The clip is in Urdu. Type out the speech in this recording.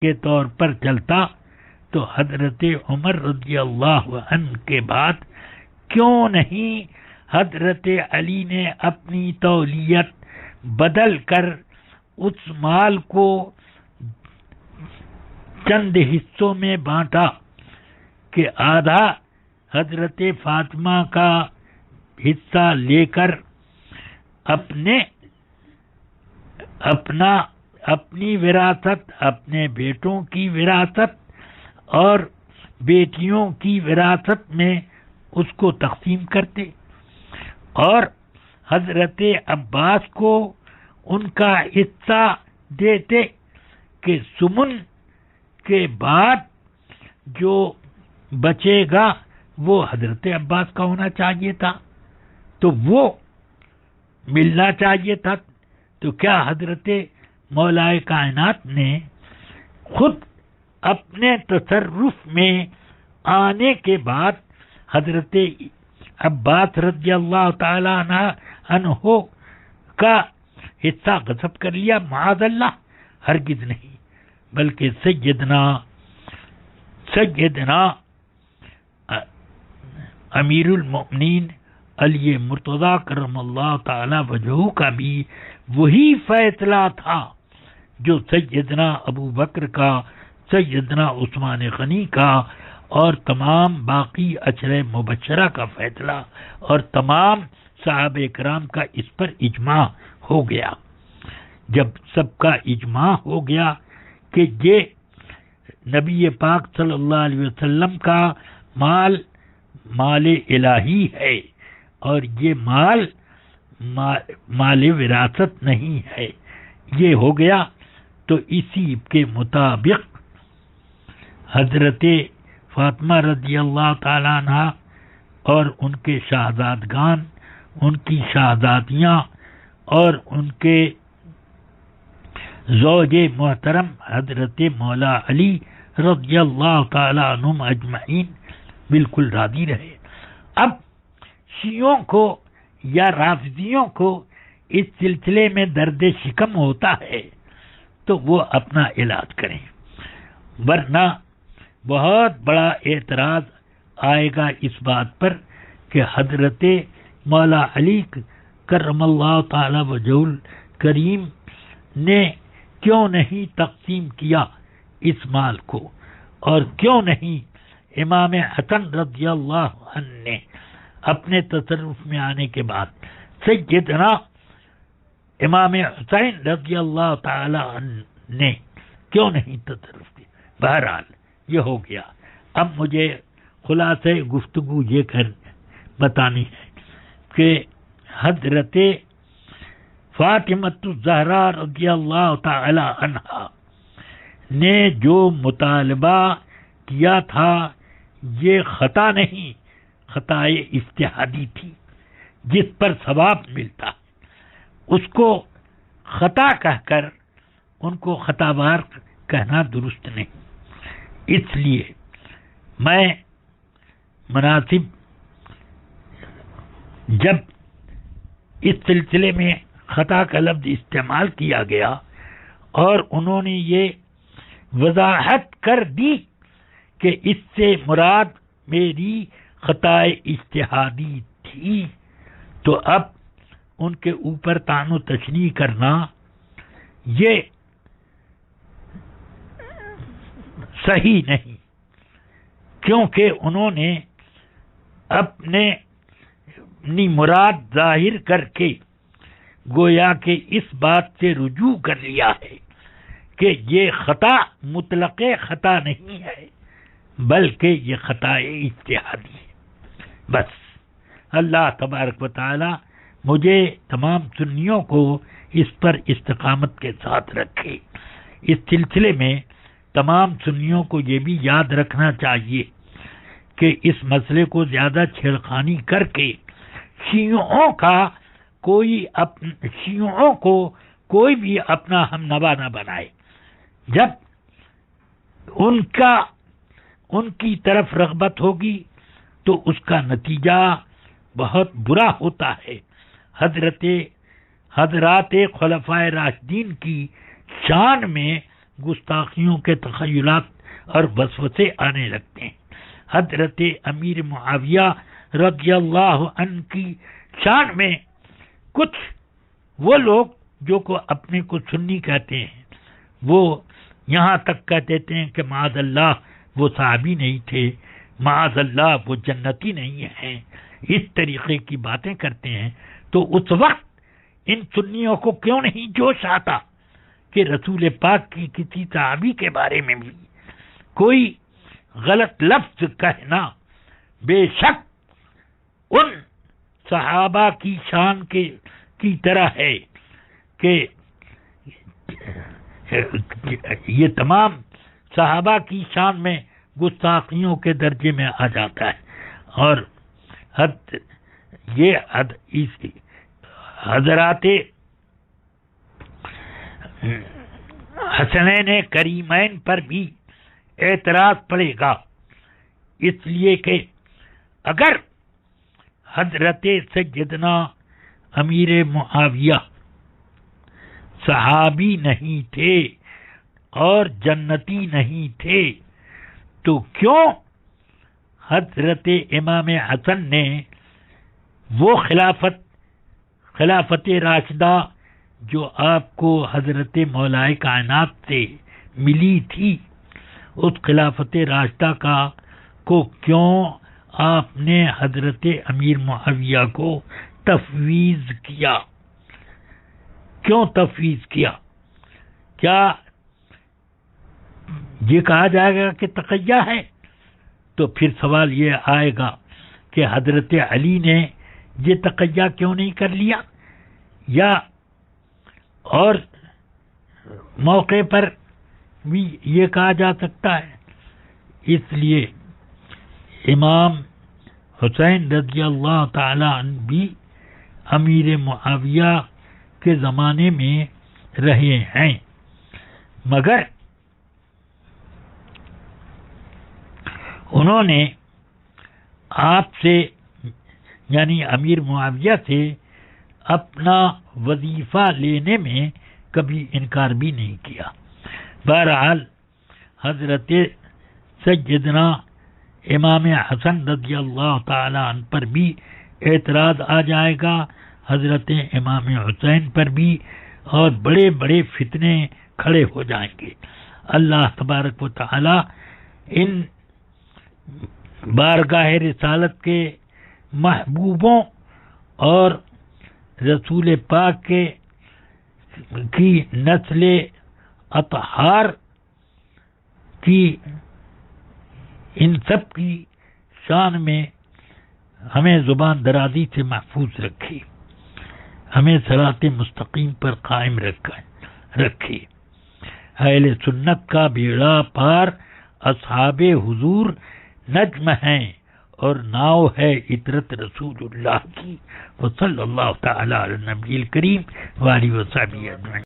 کے طور پر چلتا تو حضرت عمر رضی اللہ عنہ کے بعد کیوں نہیں حضرت علی نے اپنی تولیت بدل کر اس مال کو چند حصوں میں بانٹا کہ آدھا حضرت فاطمہ کا حصہ لے کر اپنی وراثت، اپنے بیٹوں کی وراثت اور بیٹیوں کی وراثت میں اس کو تقسیم کرتے، اور حضرت عباس کو ان کا حصہ دیتے کہ سمن کے بعد جو بچے گا وہ حضرت عباس کا ہونا چاہیے تھا، تو وہ ملنا چاہیے تھا۔ تو کیا حضرت مولائے کائنات نے خود اپنے تصرف میں آنے کے بعد حضرت عباس رضی اللہ تعالی عنہ کا حصہ غصب کر لیا؟ معاذ اللہ، ہرگز نہیں، بلکہ سیدنا امیر المؤمنین علی مرتضی کرم اللہ تعالی وجہہ کا بھی وہی فیصلہ تھا جو سیدنا ابو بکر کا، سیدنا عثمان غنی کا اور تمام باقی عشرہ مبشرہ کا فیصلہ اور تمام صحابہ کرام کا اس پر اجماع ہو گیا۔ جب سب کا اجماع ہو گیا کہ یہ نبی پاک صلی اللہ علیہ وسلم کا مال الہی ہے اور یہ مال وراثت نہیں ہے، یہ ہو گیا، تو اسی کے مطابق حضرت فاطمہ رضی اللہ تعالی عنہ اور ان کے شہزادگان، ان کی شہزادیاں اور ان کے زوج محترم حضرت مولا علی رضی اللہ تعالی عنہم اجمعین بالکل راضی رہے۔ اب شیعوں کو یا رافضیوں کو اس سلسلے میں درد شکم ہوتا ہے تو وہ اپنا علاج کریں، ورنہ بہت بڑا اعتراض آئے گا اس بات پر کہ حضرت مولا علی کرم اللہ تعالی وجہ الکریم نے کیوں نہیں تقسیم کیا اس مال کو، اور کیوں نہیں امام حسن رضی اللہ عنہ نے اپنے تصرف میں آنے کے بعد سیدنا امام حسین رضی اللہ تعالی عنہ نے کیوں نہیں تصرف کیا۔ بہرحال یہ ہو گیا۔ اب مجھے خلاصہ گفتگو یہ بتانی ہے کہ حضرت فاطمۃ الزہرا رضی اللہ تعالی عنہا نے جو مطالبہ کیا تھا یہ خطا نہیں، خطائے اجتہادی تھی جس پر ثواب ملتا، اس کو خطا کہہ کر ان کو خطا بار کہنا درست نہیں۔ اس لیے میں مناسب جب اس سلسلے میں خطا کا لفظ استعمال کیا گیا اور انہوں نے یہ وضاحت کر دی کہ اس سے مراد میری خطائے اجتہادی تھی، تو اب ان کے اوپر طعن و تشنیع کرنا یہ صحیح نہیں، کیونکہ انہوں نے اپنی مراد ظاہر کر کے گویا کہ اس بات سے رجوع کر لیا ہے کہ یہ خطا مطلق خطا نہیں ہے بلکہ یہ خطا اجتہادی ہے۔ بس اللہ تبارک و تعالی مجھے تمام سنیوں کو اس پر استقامت کے ساتھ رکھے۔ اس سلسلے میں تمام سنیوں کو یہ بھی یاد رکھنا چاہیے کہ اس مسئلے کو زیادہ چھیڑخانی کر کے شیعوں کو کوئی بھی اپنا ہم نوا نہ بنائے۔ جب ان کی طرف رغبت ہوگی تو اس کا نتیجہ بہت برا ہوتا ہے۔ حضرات خلفائے راشدین کی شان میں گستاخیوں کے تخیلات اور وسوسے آنے لگتے ہیں۔ حضرت امیر معاویہ رضی اللہ عنہ کی شان میں کچھ وہ لوگ جو کو اپنے کو سنی کہتے ہیں، وہ یہاں تک کہہ دیتے ہیں کہ معاذ اللہ وہ صحابی نہیں تھے، معاذ اللہ وہ جنتی نہیں ہیں، اس طریقے کی باتیں کرتے ہیں۔ تو اس وقت ان سنیوں کو کیوں نہیں جوش آتا کہ رسول پاک کی کسی صحابی کے بارے میں بھی کوئی غلط لفظ کہنا بے شک ان صحابہ کی شان کی طرح ہے کہ یہ تمام صحابہ کی شان میں گستاخیوں کے درجے میں آ جاتا ہے۔ اور حضرات حسنین کریمین پر بھی اعتراض پڑے گا، اس لیے کہ اگر حضرت سیدنا امیر معاویہ صحابی نہیں تھے اور جنتی نہیں تھے تو کیوں حضرت امام حسن نے وہ خلافت راشدہ جو آپ کو حضرت مولائے کائنات سے ملی تھی، اس خلافت راشدہ کو کیوں آپ نے حضرت امیر معاویہ کو تفویض کیا؟ کیوں تفویض کیا؟ کیا یہ کہا جائے گا کہ تقیہ ہے؟ تو پھر سوال یہ آئے گا کہ حضرت علی نے یہ تقیہ کیوں نہیں کر لیا؟ یا اور موقع پر بھی یہ کہا جا سکتا ہے۔ اس لیے امام حسین رضی اللہ تعالی عنہ بھی امیر معاویہ کے زمانے میں رہے ہیں، مگر انہوں نے آپ سے یعنی امیر معاویہ سے اپنا وظیفہ لینے میں کبھی انکار بھی نہیں کیا۔ بہرحال حضرت سیدنا امام حسن رضی اللہ تعالی عنہ پر بھی اعتراض آ جائے گا، حضرت امام حسین پر بھی، اور بڑے بڑے فتنے کھڑے ہو جائیں گے۔ اللہ تبارک و تعالی ان بارگاہ رسالت کے محبوبوں اور رسول پاک کی نسل اطہار کی ان سب کی شان میں ہمیں زبان درازی سے محفوظ رکھی، ہمیں صراط مستقیم پر قائم رکھی۔ اہل سنت کا بیڑا پار اصحاب حضور نجم ہیں اور ناؤ ہے عطرت رسول اللہ کی۔ وصلی اللہ تعالی علی النبی الکریم وآلہ وصحبہ اجمعین۔